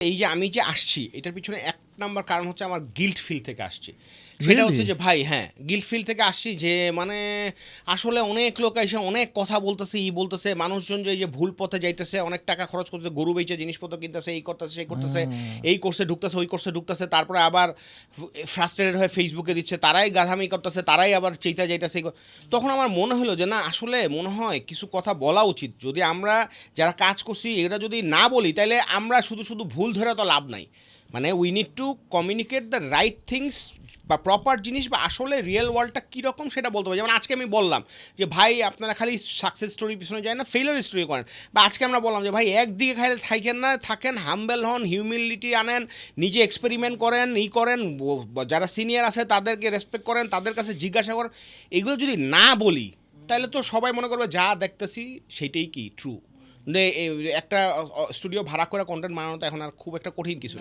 এই যে আমি যে আসছি এটার পিছনে এক নাম্বার কারণ হচ্ছে আমার গিল্ট ফিল থেকে আসছি। সেটা হচ্ছে যে ভাই হ্যাঁ গিল্ট ফিল থেকে আসছি যে মানে আসলে অনেক লোক এসে অনেক কথা বলতেছে বলতেছে মানুষজন যে এই যে ভুল পথে যাইতেছে অনেক টাকা খরচ করতেছে গরু বেচে জিনিসপত্র কিনতেছে এই করতেছে সেই করতেছে এই কোর্সে ঢুকতেছে ওই কোর্সে ঢুকতেছে তারপরে আবার ফ্রাস্ট্রেটেড হয়ে ফেসবুকে দিচ্ছে তারাই গাধামি করতেছে তারাই আবার চেইতা যাইতেছে তখন আমার মনে হলো যে না আসলে মনে হয় কিছু কথা বলা উচিত। যদি আমরা যারা কাজ করছি এরা যদি না বলি তাহলে আমরা শুধু শুধু ভুল ধরে তো লাভ নাই। মানে we need to communicate the right things বা প্রপার জিনিস বা আসলে রিয়েল ওয়ার্ল্ডটা কীরকম সেটা বলতে পারি। যেমন আজকে আমি বললাম যে ভাই আপনারা খালি সাকসেস স্টোরির পিছনে যায় না ফেইলিওর স্টোরি করেন। বা আজকে আমরা বললাম যে ভাই একদিকে খাইলে থাকেন না থাকেন হাম্বেল হন হিউমিলিটি আনেন নিজে এক্সপেরিমেন্ট করেন করেন যারা সিনিয়র আছে তাদেরকে রেসপেক্ট করেন তাদের কাছে জিজ্ঞাসা করেন। এগুলো যদি না বলি তাহলে তো সবাই মনে করবে যা দেখতেছি সেইটাই কি ট্রু। একটা স্টুডিও ভাড়া করে কন্টেন্ট বানানো তো এখন আর খুব একটা কঠিন কিছু।